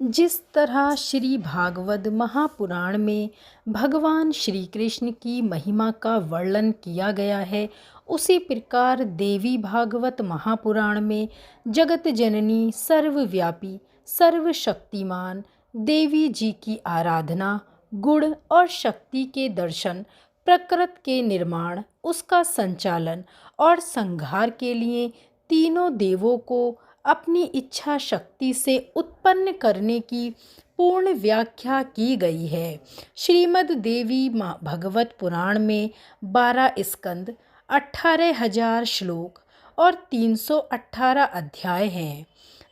जिस तरह श्री भागवत महापुराण में भगवान श्री कृष्ण की महिमा का वर्णन किया गया है, उसी प्रकार देवी भागवत महापुराण में जगत जननी सर्वव्यापी सर्वशक्तिमान देवी जी की आराधना, गुण और शक्ति के दर्शन, प्रकृति के निर्माण, उसका संचालन और संहार के लिए तीनों देवों को अपनी इच्छा शक्ति से उत्पन्न करने की पूर्ण व्याख्या की गई है। श्रीमद् देवी भागवत पुराण में 12 स्कंद, 18,000 श्लोक और 318 अध्याय हैं।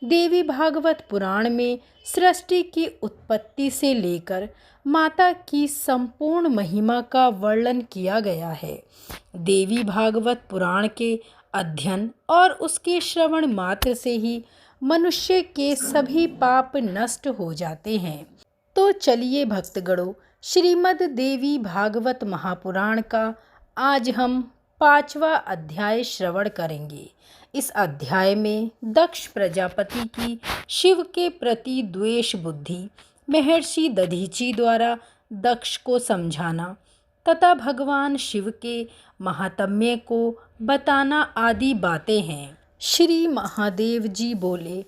देवी भागवत पुराण में सृष्टि की उत्पत्ति से लेकर माता की संपूर्ण महिमा का वर्णन किया गया है। देवी भागवत पुराण के अध्ययन और उसके श्रवण मात्र से ही मनुष्य के सभी पाप नष्ट हो जाते हैं। तो चलिए भक्तगणों, श्रीमद् देवी भागवत महापुराण का आज हम 5वां अध्याय श्रवण करेंगे। इस अध्याय में दक्ष प्रजापति की शिव के प्रति द्वेष बुद्धि, महर्षि दधीचि द्वारा दक्ष को समझाना तथा भगवान शिव के महात्म्य को बताना आदि बातें हैं। श्री महादेव जी बोले,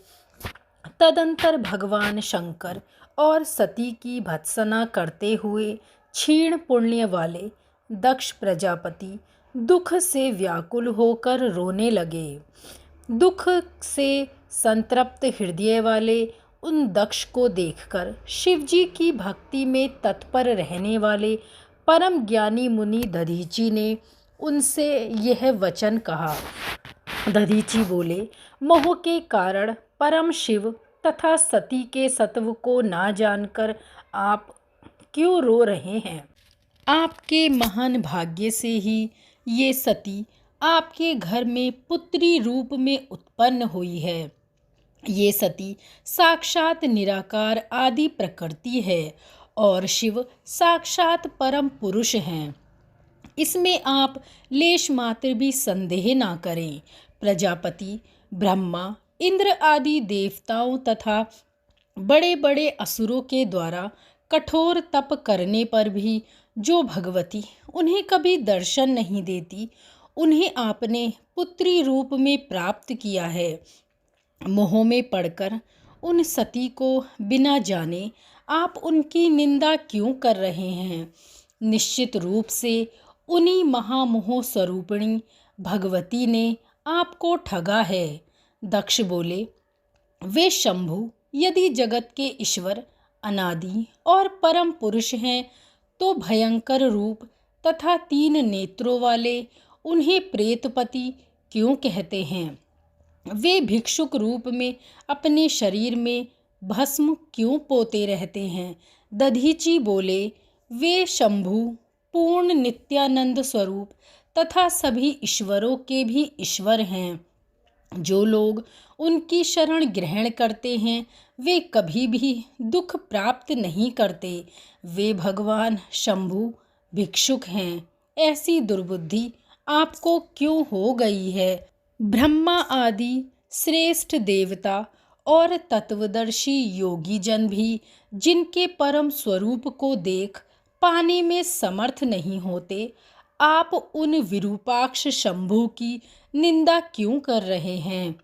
तदंतर भगवान शंकर और सती की भत्सना करते हुए क्षीण पुण्य वाले दक्ष प्रजापति दुख से व्याकुल होकर रोने लगे। दुख से संतृप्त हृदय वाले उन दक्ष को देखकर शिवजी की भक्ति में तत्पर रहने वाले परम ज्ञानी मुनि दधीचि ने उनसे यह वचन कहा। दधीचि बोले, मोह के कारण परम शिव तथा सती के सत्व को ना जानकर आप क्यों रो रहे हैं? आपके महान भाग्य से ही ये सती आपके घर में पुत्री रूप में उत्पन्न हुई है। ये सती साक्षात निराकार आदि प्रकृति है और शिव साक्षात परम पुरुष हैं। इसमें आप लेश मात्र भी संदेह ना करें। प्रजापति, ब्रह्मा, इंद्र आदि देवताओं तथा बड़े बड़े असुरों के द्वारा कठोर तप करने पर भी जो भगवती उन्हें कभी दर्शन नहीं देती, उन्हें आपने पुत्री रूप में प्राप्त किया है। मोह में पड़कर उन सती को बिना जाने आप उनकी निंदा क्यों कर रहे हैं? निश्चित रूप से उन्हीं महामोह स्वरूपिणी भगवती ने आपको ठगा है। दक्ष बोले, वे शंभु यदि जगत के ईश्वर, अनादि और परम पुरुष हैं तो भयंकर रूप तथा 3 नेत्रों वाले उन्हें प्रेतपति क्यों कहते हैं? वे भिक्षुक रूप में अपने शरीर में भस्म क्यों पोते रहते हैं? दधीचि बोले, वे शंभु पूर्ण नित्यानंद स्वरूप तथा सभी ईश्वरों के भी ईश्वर हैं। जो लोग उनकी शरण ग्रहण करते हैं वे कभी भी दुख प्राप्त नहीं करते। वे भगवान शंभु भिक्षुक हैं। ऐसी दुर्बुद्धि आपको क्यों हो गई है? ब्रह्मा आदि श्रेष्ठ देवता और तत्वदर्शी योगी जन भी जिनके परम स्वरूप को देख पाने में समर्थ नहीं होते, आप उन विरूपाक्ष शंभु की निंदा क्यों कर रहे हैं?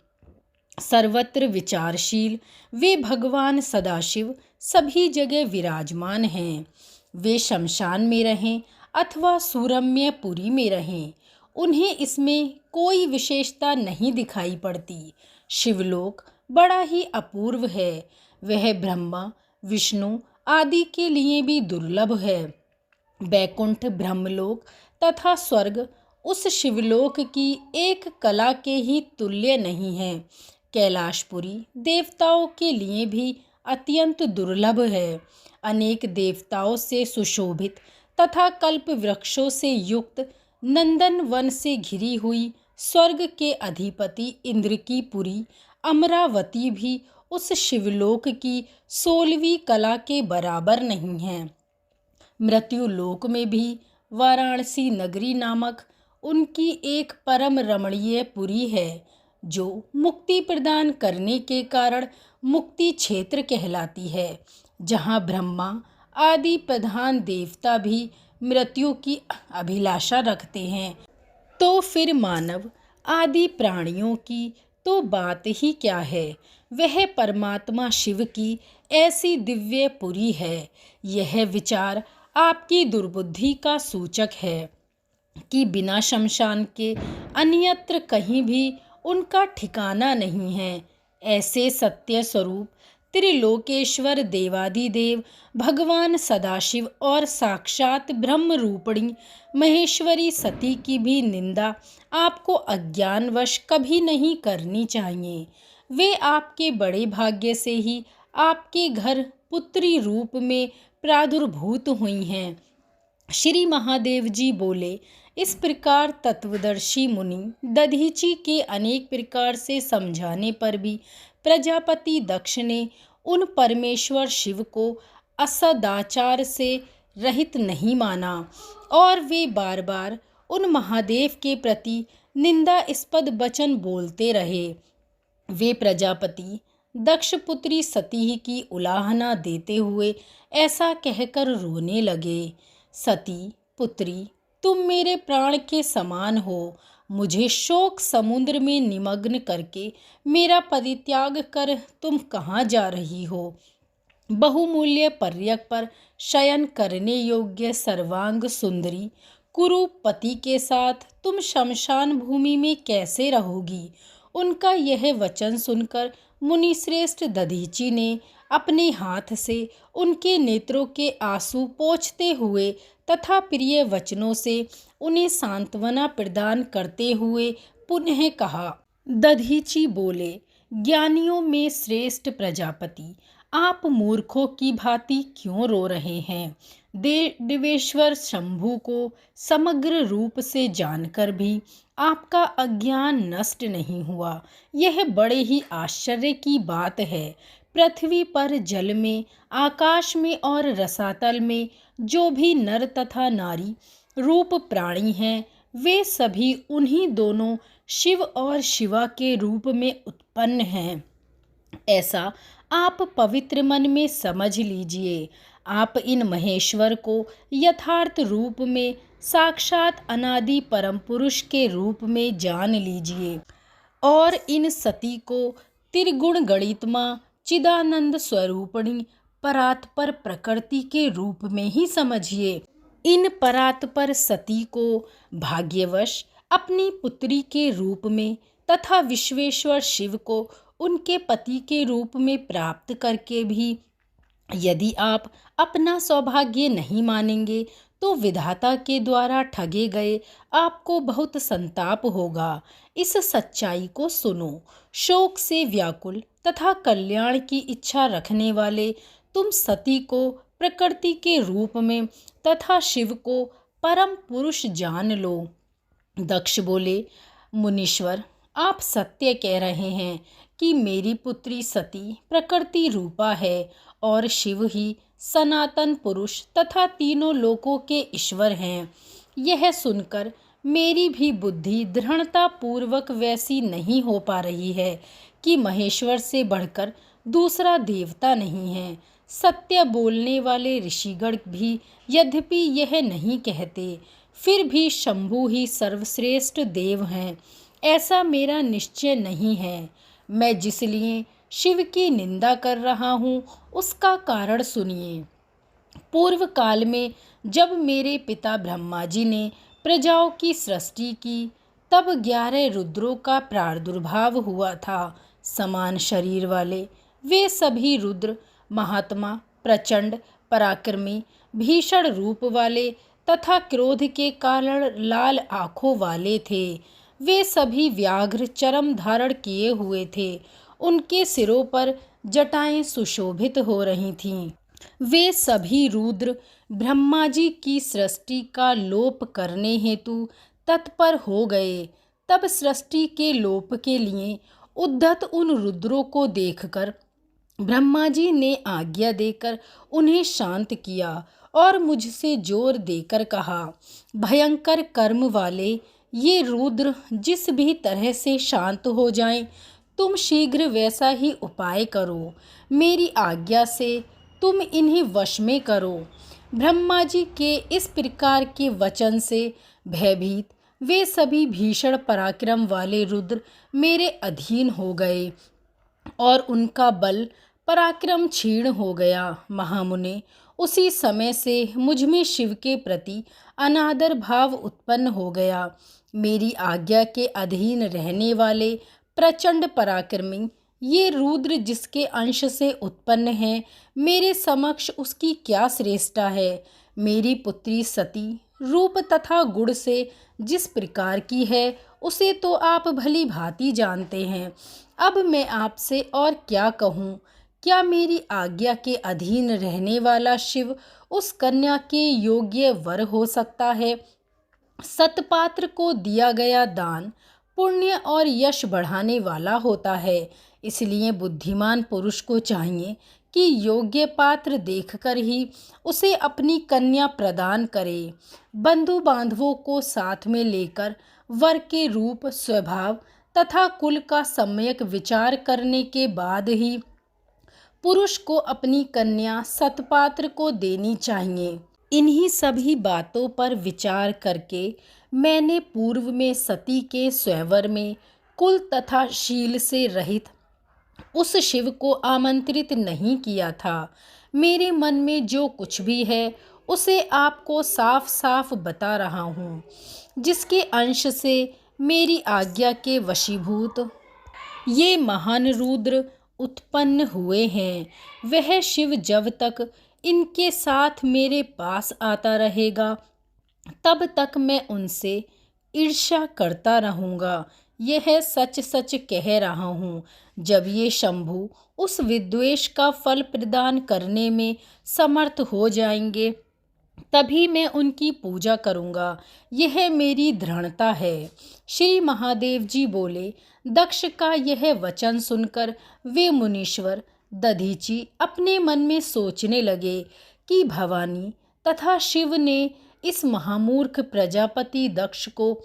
सर्वत्र विचारशील वे भगवान सदाशिव सभी जगह विराजमान हैं। वे शमशान में रहें अथवा सुरम्य पुरी में रहें, उन्हें इसमें कोई विशेषता नहीं दिखाई पड़ती। शिवलोक बड़ा ही अपूर्व है। वह ब्रह्मा, विष्णु आदि के लिए भी दुर्लभ है। बैकुंठ, ब्रह्मलोक तथा स्वर्ग उस शिवलोक की एक कला के ही तुल्य नहीं है। कैलाशपुरी देवताओं के लिए भी अत्यंत दुर्लभ है। अनेक देवताओं से सुशोभित तथा कल्प वृक्षों से युक्त नंदन वन से घिरी हुई स्वर्ग के अधिपति इंद्र की पुरी अमरावती भी उस शिवलोक की 16वीं कला के बराबर नहीं है। मृत्युलोक में भी वाराणसी नगरी नामक उनकी एक परम रमणीय पुरी है, जो मुक्ति प्रदान करने के कारण मुक्ति क्षेत्र कहलाती है, जहाँ ब्रह्मा आदि प्रधान देवता भी मृत्यु की अभिलाषा रखते हैं। तो फिर मानव आदि प्राणियों की तो बात ही क्या है। वह परमात्मा शिव की ऐसी दिव्य पुरी है। यह विचार आपकी दुर्बुद्धि का सूचक है कि बिना शमशान के अन्यत्र कहीं भी उनका ठिकाना नहीं है। ऐसे सत्य स्वरूप त्रिलोकेश्वर देवादिदेव भगवान सदाशिव और साक्षात ब्रह्म रूपिणी महेश्वरी सती की भी निंदा आपको अज्ञानवश कभी नहीं करनी चाहिए। वे आपके बड़े भाग्य से ही आपके घर पुत्री रूप में प्रादुर्भूत हुई हैं। श्री महादेव जी बोले, इस प्रकार तत्वदर्शी मुनि दधीची के अनेक प्रकार से समझाने पर भी प्रजापति दक्ष ने उन परमेश्वर शिव को असदाचार से रहित नहीं माना और वे बार बार उन महादेव के प्रति निंदास्पद वचन बोलते रहे। वे प्रजापति दक्ष पुत्री सती की उलाहना देते हुए ऐसा कहकर रोने लगे, सती पुत्री, तुम मेरे प्राण के समान हो। मुझे शोक समुद्र में निमग्न करके मेरा परित्याग कर तुम कहाँ जा रही हो। बहुमूल्य पर्यक पर शयन करने योग्य सर्वांग सुंदरी कुरूप पति के साथ तुम शमशान भूमि में कैसे रहोगी। उनका यह वचन सुनकर मुनिश्रेष्ठ दधीची ने अपने हाथ से उनके नेत्रों के आंसू पोंछते हुए तथा प्रिय वचनों से उन्हें सांत्वना प्रदान करते हुए पुनः कहा। दधीची बोले, ज्ञानियों में श्रेष्ठ प्रजापति, आप मूर्खों की भांति क्यों रो रहे हैं। देवेश्वर शंभु को समग्र रूप से जानकर भी आपका अज्ञान नष्ट नहीं हुआ। यह बड़े ही आश्चर्य की बात है। पृथ्वी पर, जल में, आकाश में और रसातल में जो भी नर तथा नारी रूप प्राणी हैं, वे सभी उन्हीं दोनों शिव और शिवा के रूप में उत्पन्न हैं। ऐसा आप पवित्र मन में समझ लीजिए। आप इन महेश्वर को यथार्थ रूप में साक्षात अनादि परम पुरुष के रूप में जान लीजिए और इन सती को त्रिगुण गणितमा चिदानंद स्वरूपिणी परात्पर प्रकृति के रूप में ही समझिए। इन परात्पर सती को भाग्यवश अपनी पुत्री के रूप में तथा विश्वेश्वर शिव को उनके पति के रूप में प्राप्त करके भी यदि आप अपना सौभाग्य नहीं मानेंगे तो विधाता के द्वारा ठगे गए आपको बहुत संताप होगा। इस सच्चाई को सुनो। शोक से व्याकुल तथा कल्याण की इच्छा रखने वाले तुम सती को प्रकृति के रूप में तथा शिव को परम पुरुष जान लो। दक्ष बोले, मुनीश्वर, आप सत्य कह रहे हैं कि मेरी पुत्री सती प्रकृति रूपा है और शिव ही सनातन पुरुष तथा तीनों लोकों के ईश्वर हैं। यह सुनकर मेरी भी बुद्धि दृढ़ता पूर्वक वैसी नहीं हो पा रही है कि महेश्वर से बढ़कर दूसरा देवता नहीं है। सत्य बोलने वाले ऋषिगण भी यद्यपि यह नहीं कहते, फिर भी शंभु ही सर्वश्रेष्ठ देव हैं, ऐसा मेरा निश्चय नहीं है। मैं जिसलिए शिव की निंदा कर रहा हूँ उसका कारण सुनिए। पूर्व काल में जब मेरे पिता ब्रह्मा जी ने प्रजाओं की सृष्टि की, तब 11 रुद्रों का प्रादुर्भाव हुआ था। समान शरीर वाले वे सभी रुद्र महात्मा, प्रचंड, पराक्रमी, भीषण रूप वाले तथा क्रोध के कारण लाल आँखों वाले थे। वे सभी व्याघ्र चर्म धारण किए हुए थे। उनके सिरों पर जटाएं सुशोभित हो रही थीं। वे सभी रुद्र ब्रह्मा जी की सृष्टि का लोप करने हेतु तत्पर हो गए। तब सृष्टि के लोप के लिए उद्धत उन रुद्रों को देखकर ब्रह्मा जी ने आज्ञा देकर उन्हें शांत किया और मुझसे जोर देकर कहा, भयंकर कर्म वाले ये रुद्र जिस भी तरह से शांत हो जाएं तुम शीघ्र वैसा ही उपाय करो। मेरी आज्ञा से तुम इन्हें वश में करो। ब्रह्मा जी के इस प्रकार के वचन से भयभीत वे सभी भीषण पराक्रम वाले रुद्र मेरे अधीन हो गए और उनका बल पराक्रम क्षीण हो गया। महामुने, उसी समय से मुझ में शिव के प्रति अनादर भाव उत्पन्न हो गया। मेरी आज्ञा के अधीन रहने वाले प्रचंड पराक्रमी ये रुद्र जिसके अंश से उत्पन्न हैं, मेरे समक्ष उसकी क्या श्रेष्ठता है। मेरी पुत्री सती रूप तथा गुण से जिस प्रकार की है उसे तो आप भली भांति जानते हैं। अब मैं आपसे और क्या कहूँ। क्या मेरी आज्ञा के अधीन रहने वाला शिव उस कन्या के योग्य वर हो सकता है। सतपात्र को दिया गया दान पुण्य और यश बढ़ाने वाला होता है। इसलिए बुद्धिमान पुरुष को चाहिए कि योग्य पात्र देखकर ही उसे अपनी कन्या प्रदान करे। बंधु बांधवों को साथ में लेकर वर के रूप, स्वभाव तथा कुल का सम्यक विचार करने के बाद ही पुरुष को अपनी कन्या सतपात्र को देनी चाहिए। इन्हीं सभी बातों पर विचार करके मैंने पूर्व में सती के स्वयंवर में कुल तथा शील से रहित उस शिव को आमंत्रित नहीं किया था। मेरे मन में जो कुछ भी है उसे आपको साफ साफ बता रहा हूँ। जिसके अंश से मेरी आज्ञा के वशीभूत ये महान रुद्र उत्पन्न हुए हैं, वह शिव जब तक इनके साथ मेरे पास आता रहेगा तब तक मैं उनसे ईर्ष्या करता रहूँगा। यह सच सच कह रहा हूँ। जब ये शंभु उस विद्वेष का फल प्रदान करने में समर्थ हो जाएंगे तभी मैं उनकी पूजा करूँगा। यह मेरी दृढ़ता है। श्री महादेव जी बोले। दक्ष का यह वचन सुनकर वे मुनीश्वर दधीची अपने मन में सोचने लगे कि भवानी तथा शिव ने इस महामूर्ख प्रजापति दक्ष को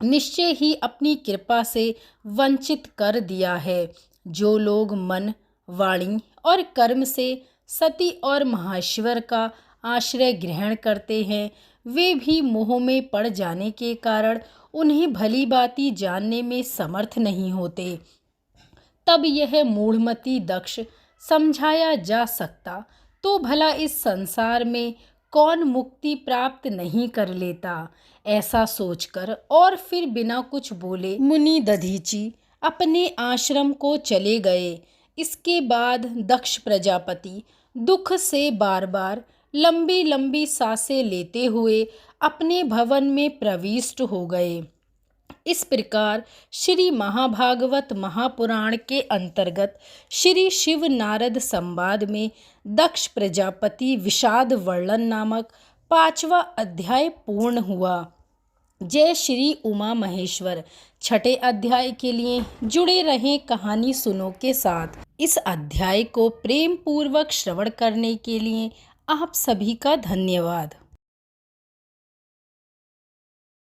निश्चय ही अपनी कृपा से वंचित कर दिया है। जो लोग मन, वाणी और कर्म से सती और महाश्वर का आश्रय ग्रहण करते हैं वे भी मोह में पड़ जाने के कारण उन्हें भली भांति जानने में समर्थ नहीं होते। तब यह मूढ़मती दक्ष समझाया जा सकता तो भला इस संसार में कौन मुक्ति प्राप्त नहीं कर लेता। ऐसा सोचकर और फिर बिना कुछ बोले मुनि दधीची अपने आश्रम को चले गए। इसके बाद दक्ष प्रजापति दुख से बार बार लंबी लंबी सांसें लेते हुए अपने भवन में प्रविष्ट हो गए। इस प्रकार श्री महाभागवत महापुराण के अंतर्गत श्री शिव नारद संवाद में दक्ष प्रजापति विषाद वर्णन नामक 5वां अध्याय पूर्ण हुआ। जय श्री उमा महेश्वर। छठे अध्याय के लिए जुड़े रहें कहानी सुनो के साथ। इस अध्याय को प्रेम पूर्वक श्रवण करने के लिए आप सभी का धन्यवाद।